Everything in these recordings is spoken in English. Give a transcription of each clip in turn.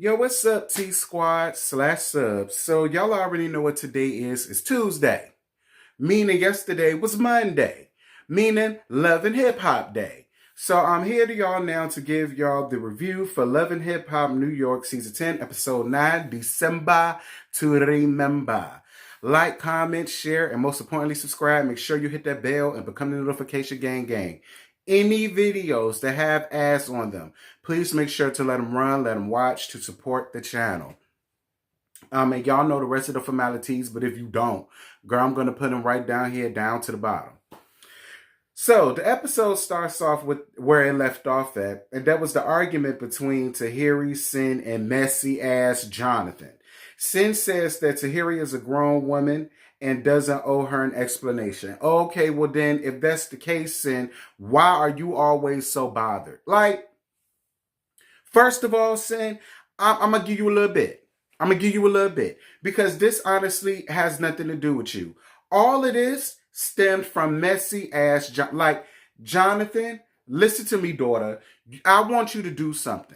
Yo, what's up, T Squad / subs? So y'all already know what today is. It's Tuesday. Meaning yesterday was Monday. Meaning Love and Hip Hop Day. So I'm here to y'all now to give y'all the review for Love and Hip Hop New York Season 10, Episode 9, December to Remember. Like, comment, share, and most importantly, subscribe. Make sure you hit that bell and become the notification gang. Any videos that have ads on them, please make sure to let them run, let them watch to support the channel. And y'all know the rest of the formalities, but if you don't, girl, I'm going to put them right down here, down to the bottom. So the episode starts off with where it left off at, and that was the argument between Tahiri, Sin, and messy ass Jonathan. Sin says that Tahiri is a grown woman and doesn't owe her an explanation. Okay, well then, if that's the case, Sin, why are you always so bothered? Like, first of all, Sin, I'm going to give you a little bit. Because this honestly has nothing to do with you. All it is stemmed from messy ass, Jonathan, listen to me, daughter. I want you to do something.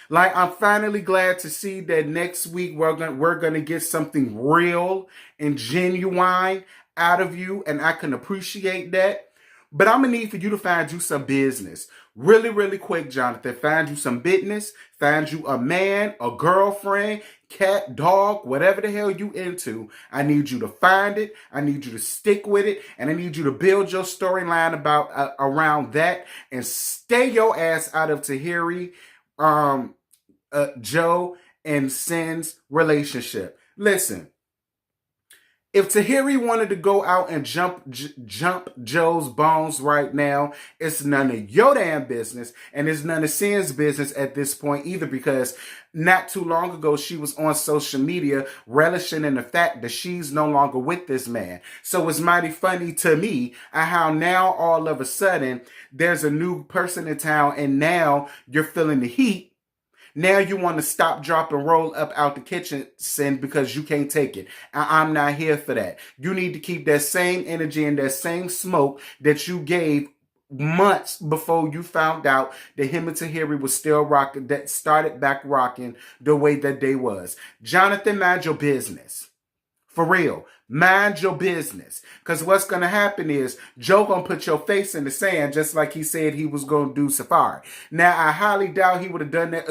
Like, I'm finally glad to see that next week we're gonna get something real and genuine out of you, and I can appreciate that. But I'm gonna need for you to find you some business. Really, really quick, Jonathan. Find you some business. Find you a man, a girlfriend, cat, dog, whatever the hell you into. I need you to find it. I need you to stick with it. And I need you to build your storyline about around that. And stay your ass out of Tahiri, Joe, and Sin's relationship. Listen. If Tahiri wanted to go out and jump Joe's bones right now, it's none of your damn business, and it's none of Sin's business at this point either, because not too long ago she was on social media relishing in the fact that she's no longer with this man. So it's mighty funny to me how now all of a sudden there's a new person in town and now you're feeling the heat. Now you want to stop, drop, and roll up out the kitchen, Sin, because you can't take it. I'm not here for that. You need to keep that same energy and that same smoke that you gave months before you found out that him and Tahiri was still rocking, that started back rocking the way that they was. Jonathan, mind your business. For real. Mind your business. Because what's going to happen is Joe going to put your face in the sand just like he said he was going to do Safari. Now, I highly doubt he would have done that.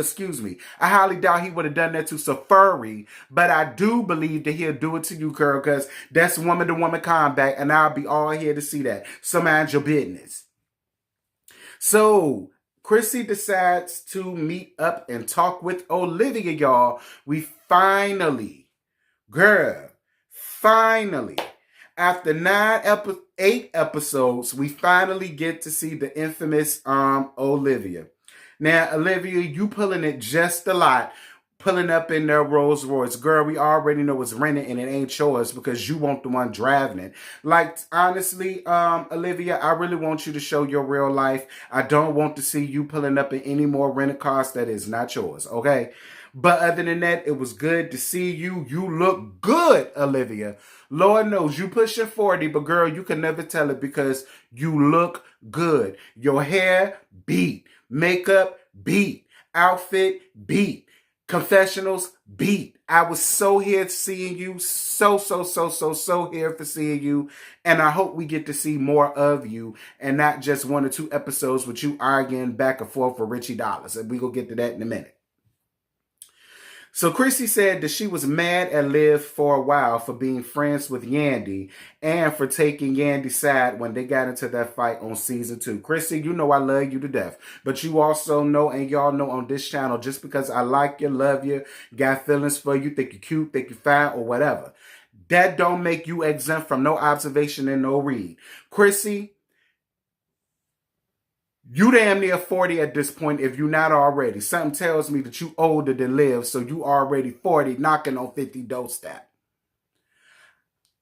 I highly doubt he would have done that to Safari. But I do believe that he'll do it to you, girl, because that's woman-to-woman combat, and I'll be all here to see that. So mind your business. So Chrissy decides to meet up and talk with Olivia, y'all. We finally, after 8 episodes, we finally get to see the infamous Olivia. Now, Olivia, you pulling it just a lot, pulling up in their Rolls Royce. Girl, we already know it's rented and it ain't yours because you want the one driving it. Like, honestly, Olivia, I really want you to show your real life. I don't want to see you pulling up in any more rented cars that is not yours, okay? But other than that, it was good to see you. You look good, Olivia. Lord knows you pushing 40, but girl, you can never tell it because you look good. Your hair, beat. Makeup, beat. Outfit, beat. Confessionals, beat. I was so here seeing you. So here for seeing you. And I hope we get to see more of you and not just 1 or 2 episodes with you arguing back and forth for Richie Dollars. And we gonna get to that in a minute. So Chrissy said that she was mad at Liv for a while for being friends with Yandy and for taking Yandy's side when they got into that fight on season 2. Chrissy, you know I love you to death. But you also know, and y'all know on this channel, just because I like you, love you, got feelings for you, think you're cute, think you're fine, or whatever, that don't make you exempt from no observation and no read. Chrissy, you damn near 40 at this point if you're not already. Something tells me that you older than Liv, so you already 40, knocking on 50 doorstep.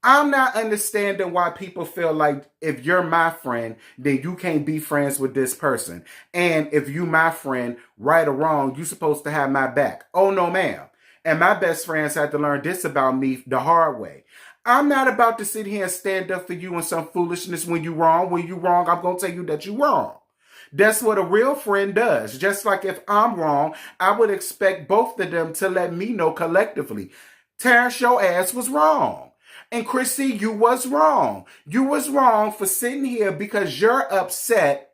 I'm not understanding why people feel like if you're my friend, then you can't be friends with this person. And if you my friend, right or wrong, you supposed to have my back. Oh, no, ma'am. And my best friends had to learn this about me the hard way. I'm not about to sit here and stand up for you in some foolishness when you're wrong. When you're wrong, I'm going to tell you that you're wrong. That's what a real friend does. Just like if I'm wrong, I would expect both of them to let me know collectively. Terrence, your ass was wrong. And Chrissy, you was wrong. You was wrong for sitting here because you're upset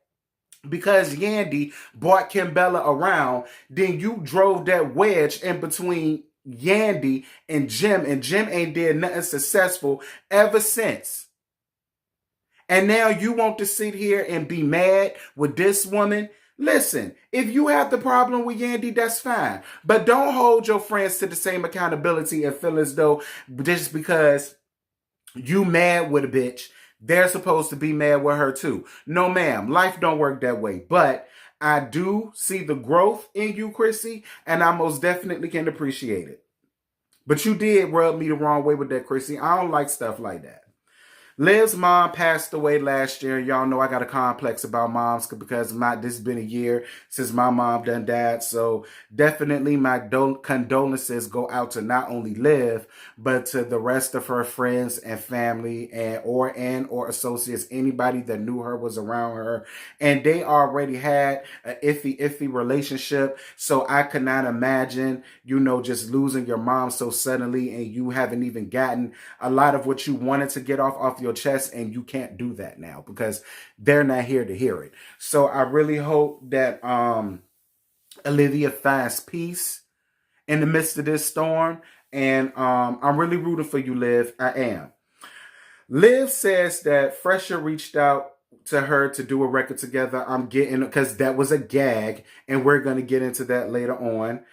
because Yandy brought Kimbella around. Then you drove that wedge in between Yandy and Jim ain't did nothing successful ever since. And now you want to sit here and be mad with this woman? Listen, if you have the problem with Yandy, that's fine. But don't hold your friends to the same accountability and feel as though just because you mad with a bitch, they're supposed to be mad with her too. No, ma'am. Life don't work that way. But I do see the growth in you, Chrissy, and I most definitely can appreciate it. But you did rub me the wrong way with that, Chrissy. I don't like stuff like that. Liv's mom passed away last year. Y'all know I got a complex about moms because this has been a year since my mom done died. So definitely my condolences go out to not only Liv, but to the rest of her friends and family or associates, anybody that knew her was around her. And they already had an iffy relationship. So I could not imagine, just losing your mom so suddenly and you haven't even gotten a lot of what you wanted to get off your chest, and you can't do that now because they're not here to hear it. So I really hope that Olivia finds peace in the midst of this storm, and I'm really rooting for you, Liv. I am. Liv says that Fresher reached out to her to do a record together. I'm getting, because that was a gag, and we're going to get into that later on.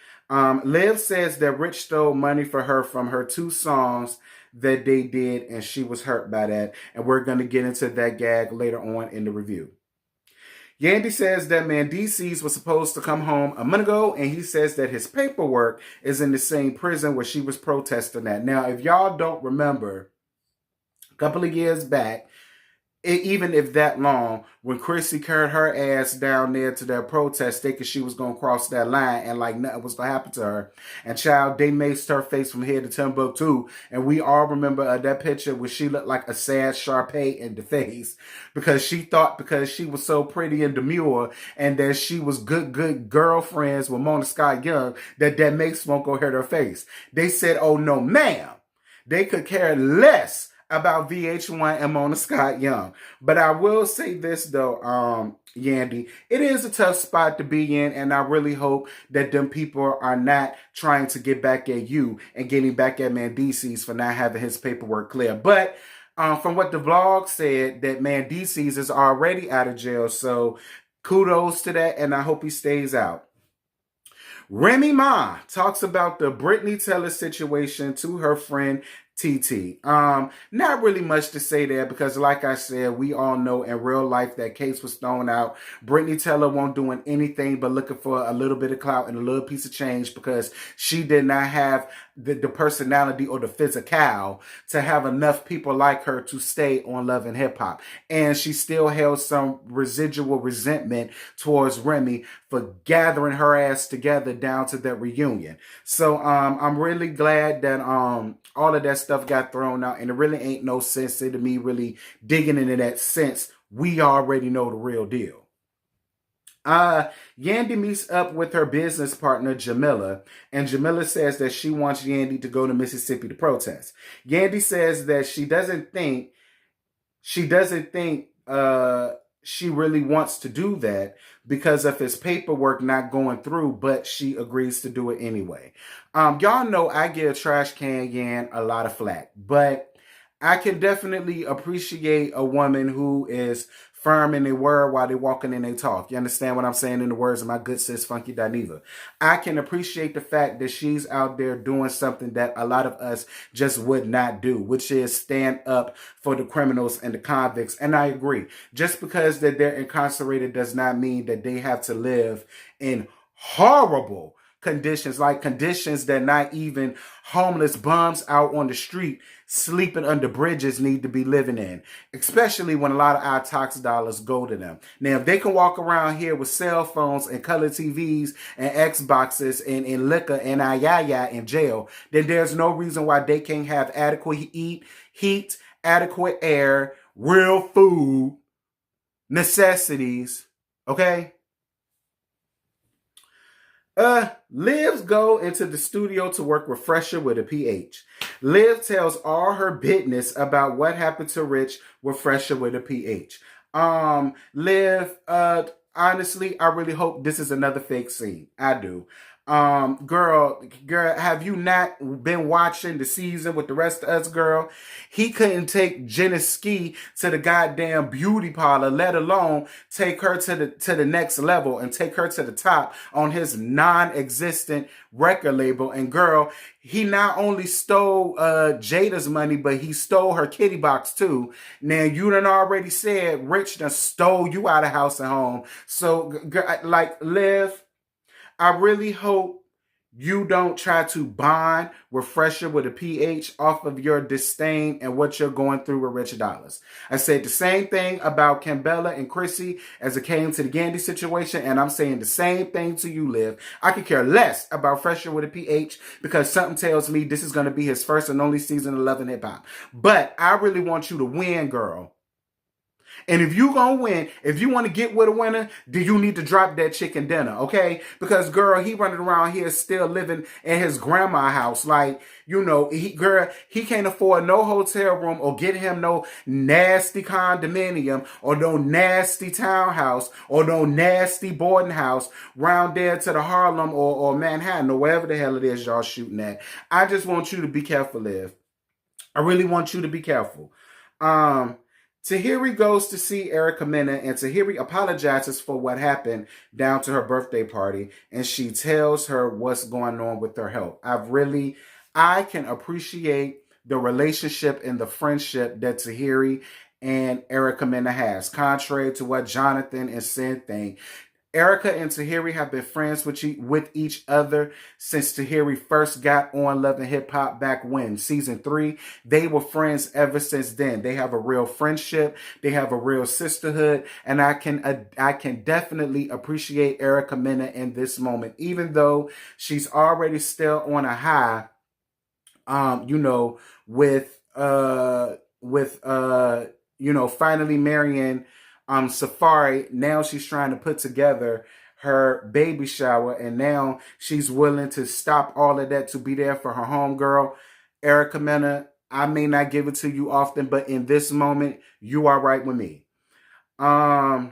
Liv says that Rich stole money for her from her 2 songs that they did, and she was hurt by that. And we're going to get into that gag later on in the review. Yandy says that Mendices was supposed to come home a month ago, and he says that his paperwork is in the same prison where she was protesting at. Now, if y'all don't remember, a couple of years back, even if that long, when Chrissy carried her ass down there to that protest thinking she was going to cross that line and like nothing was going to happen to her. And child, they maced her face from head to Timbuktu. And we all remember that picture where she looked like a sad Sharpay in the face because she thought because she was so pretty and demure and that she was good girlfriends with Mona Scott Young that mace won't go hurt her face. They said, oh no, ma'am. They could care less about VH1 and Mona Scott Young. But I will say this though, Yandy, it is a tough spot to be in, and I really hope that them people are not trying to get back at you and getting back at Mendices for not having his paperwork clear. But from what the vlog said, that Mendices is already out of jail, so kudos to that, and I hope he stays out. Remy Ma talks about the Brittany Teller situation to her friend TT. Not really much to say there because like I said, we all know in real life that case was thrown out. Brittany Teller won't doing anything but looking for a little bit of clout and a little piece of change because she did not have the personality or the physical to have enough people like her to stay on Love and Hip Hop. And she still held some residual resentment towards Remy for gathering her ass together down to that reunion. So I'm really glad that all of that stuff got thrown out, and it really ain't no sense to me really digging into that since we already know the real deal. Yandy meets up with her business partner Jamila, and Jamila says that she wants Yandy to go to Mississippi to protest. Yandy says that she doesn't think she really wants to do that because of his paperwork not going through, but she agrees to do it anyway. Y'all know I give Trash Can Yan a lot of flack, but I can definitely appreciate a woman who is firm in their word while they're walking in their talk. You understand what I'm saying in the words of my good sis, Funky Dineva? I can appreciate the fact that she's out there doing something that a lot of us just would not do, which is stand up for the criminals and the convicts. And I agree. Just because that they're incarcerated does not mean that they have to live in horrible conditions, like conditions that not even homeless bums out on the street sleeping under bridges need to be living in, especially when a lot of our tax dollars go to them. Now, if they can walk around here with cell phones and color TVs and Xboxes and liquor and ayaya in jail, then there's no reason why they can't have adequate heat, adequate air, real food, necessities, Okay? Liv's go into the studio to work with Fresher with a PH. Liv tells all her business about what happened to Rich with Fresher with a PH. Liv, honestly, I really hope this is another fake scene. I do. Girl, have you not been watching the season with the rest of us, girl? He couldn't take Jenna Ski to the goddamn beauty parlor, let alone take her to the next level and take her to the top on his non-existent record label. And girl, he not only stole Jada's money, but he stole her kitty box too. Now you done already said Rich done stole you out of house and home. So like Liv, I really hope you don't try to bond with Fresher with a PH off of your disdain and what you're going through with Rich Dollars. I said the same thing about Kimbella and Chrissy as it came to the Yandy situation, and I'm saying the same thing to you, Liv. I could care less about Fresher with a PH because something tells me this is going to be his first and only season of Love and Hip Hop. But I really want you to win, girl. And if you gonna win, if you want to get with a winner, then you need to drop that chicken dinner, okay? Because girl, he running around here still living in his grandma's house. Like, you know, he can't afford no hotel room or get him no nasty condominium or no nasty townhouse or no nasty boarding house round there to the Harlem or Manhattan or wherever the hell it is y'all shooting at. I just want you to be careful, Liv. I really want you to be careful. Tahiri goes to see Erica Mena, and Tahiri apologizes for what happened down to her birthday party, and she tells her what's going on with her health. I can appreciate the relationship and the friendship that Tahiri and Erica Mena has, contrary to what Jonathan and Sin think. Erica and Tahiri have been friends with each other since Tahiri first got on Love and Hip Hop back when, season 3. They were friends ever since then. They have a real friendship. They have a real sisterhood. And I can definitely appreciate Erica Mena in this moment, even though she's already still on a high, finally marrying Safari. Now she's trying to put together her baby shower, and now she's willing to stop all of that to be there for her homegirl. Erica Mena, I may not give it to you often, but in this moment, you are right with me. Remy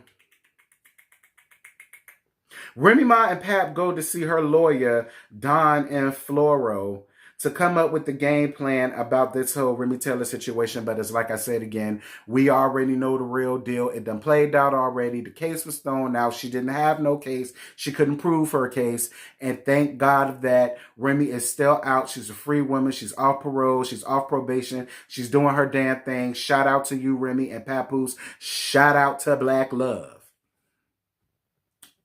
Ma and Pap go to see her lawyer, Don and Floro, to come up with the game plan about this whole Remy Taylor situation. But it's like I said again, we already know the real deal. It done played out already. The case was thrown out. She didn't have no case. She couldn't prove her case. And thank God that Remy is still out. She's a free woman. She's off parole. She's off probation. She's doing her damn thing. Shout out to you, Remy and Papoose. Shout out to Black Love.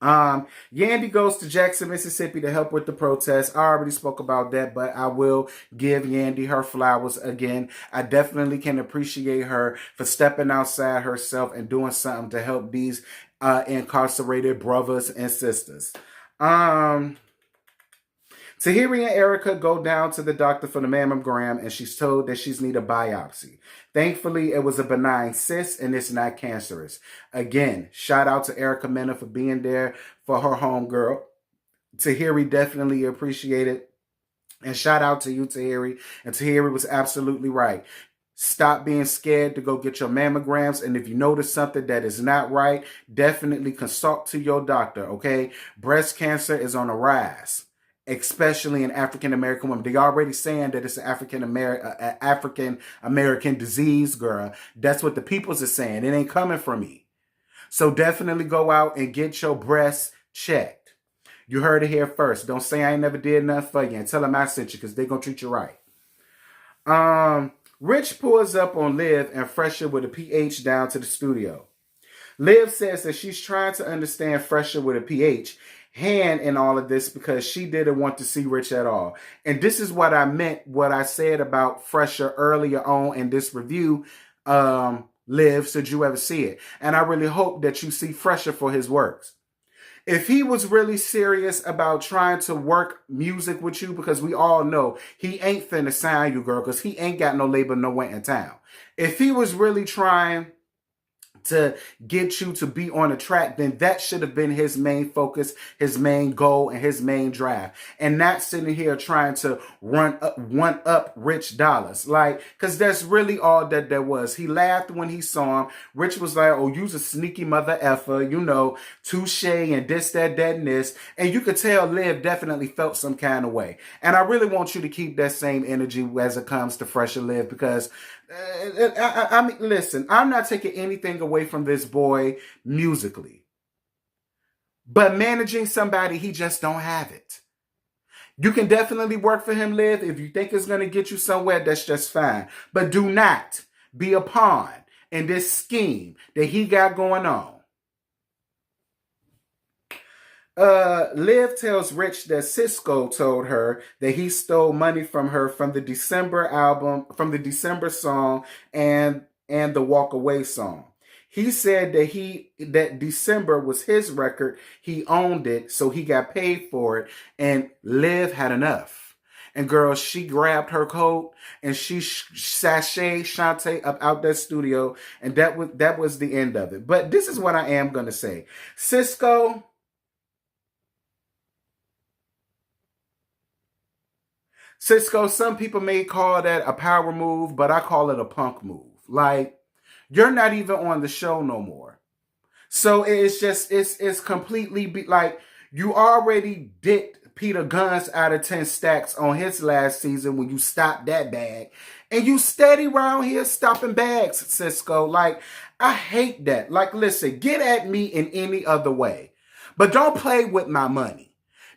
Yandy goes to Jackson, Mississippi to help with the protest. I already spoke about that, but I will give Yandy her flowers again. I definitely can appreciate her for stepping outside herself and doing something to help these incarcerated brothers and sisters. Tahiri and Erica go down to the doctor for the mammogram, and she's told that she's need a biopsy. Thankfully, it was a benign cyst, and it's not cancerous. Again, shout out to Erica Mena for being there for her homegirl. Tahiri definitely appreciated, and shout out to you, Tahiri. And Tahiri was absolutely right. Stop being scared to go get your mammograms. And if you notice something that is not right, definitely consult to your doctor, okay? Breast cancer is on the rise, especially in African-American women. They already saying that it's an African-American disease, girl. That's what the peoples are saying. It ain't coming from me. So definitely go out and get your breasts checked. You heard it here first. Don't say I ain't never did nothing for you, and tell them I sent you, because they're going to treat you right. Rich pulls up on Liv and Fresher with a PH down to the studio. Liv says that she's trying to understand Fresher with a PH hand in all of this because she didn't want to see Rich at all. And this is what I meant, what I said about Fresher earlier on in this review. Liv, should you ever see it? And I really hope that you see Fresher for his works. If he was really serious about trying to work music with you, because we all know he ain't finna sign you, girl, because he ain't got no label nowhere in town. If he was really trying to get you to be on a track, then that should have been his main focus, his main goal, and his main drive. And not sitting here trying to one up Rich Dollaz. Like, because that's really all that there was. He laughed when he saw him. Rich was like, oh, you's a sneaky mother effer, you know, touche and this, that, and this. And you could tell Liv definitely felt some kind of way. And I really want you to keep that same energy as it comes to Fresh and Liv, because I mean, listen, I'm not taking anything away from this boy musically, but managing somebody, he just don't have it. You can definitely work for him, Liv. If you think it's going to get you somewhere, that's just fine. But do not be a pawn in this scheme that he got going on. Liv tells Rich that Cisco told her that he stole money from her from the December album, from the December song and the Walk Away song. He said that December was his record. He owned it, so he got paid for it. And Liv had enough. And girl, she grabbed her coat and she sashayed Shantae up out that studio. And that was the end of it. But this is what I am going to say. Cisco, some people may call that a power move, but I call it a punk move. Like, you're not even on the show no more. So it's completely like, you already dicked Peter Guns out of 10 stacks on his last season when you stopped that bag. And you steady around here stopping bags, Cisco. Like, I hate that. Like, listen, get at me in any other way, but don't play with my money.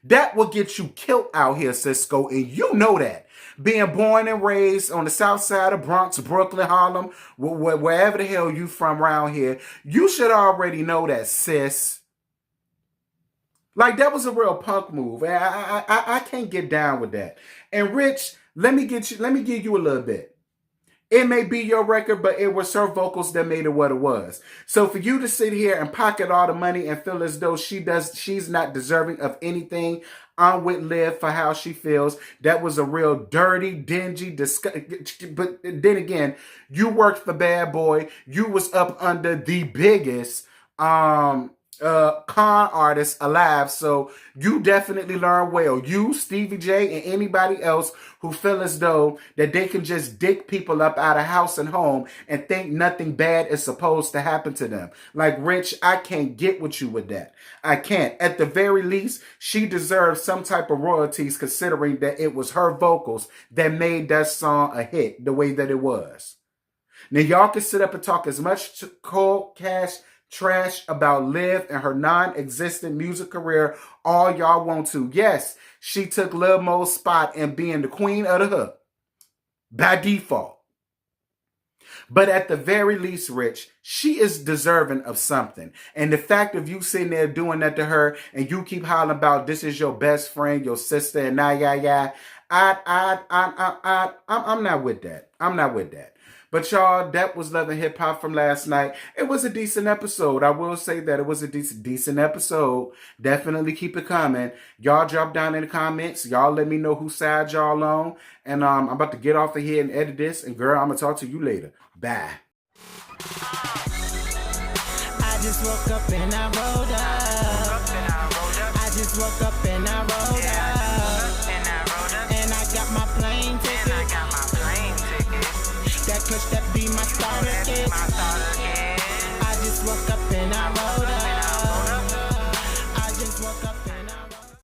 That will get you killed out here, Cisco, and you know that. Being born and raised on the south side of Bronx, Brooklyn, Harlem, wherever the hell you from around here, you should already know that, sis. Like, that was a real punk move. I can't get down with that. And Rich, let me give you a little bit. It may be your record, but it was her vocals that made it what it was. So for you to sit here and pocket all the money and feel as though she's not deserving of anything, I'm with Liv for how she feels. That was a real dirty, dingy, but then again, you worked for Bad Boy. You was up under the biggest con artist alive, so you definitely learn well. You, Stevie J, and anybody else who feel as though that they can just dick people up out of house and home and think nothing bad is supposed to happen to them. Like, Rich, I can't get with you with that. I can't. At the very least, she deserves some type of royalties, considering that it was her vocals that made that song a hit the way that it was. Now, y'all can sit up and talk as much cold cash trash about Liv and her non-existent music career all y'all want to. Yes, she took Lil Mo's spot in being the queen of the hook by default. But at the very least, Rich, she is deserving of something. And the fact of you sitting there doing that to her and you keep hollering about this is your best friend, your sister, and I'm not with that. I'm not with that. But y'all, that was Love and Hip Hop from last night. It was a decent episode. I will say that it was a decent episode. Definitely keep it coming. Y'all drop down in the comments. Y'all let me know whose side y'all on. And I'm about to get off of here and edit this. And girl, I'm going to talk to you later. Bye. I just woke up and I rolled up. I just woke up and I rolled up. And I got my plane ticket. That push that be my starter kit. I just woke up and I rolled up. I just woke up.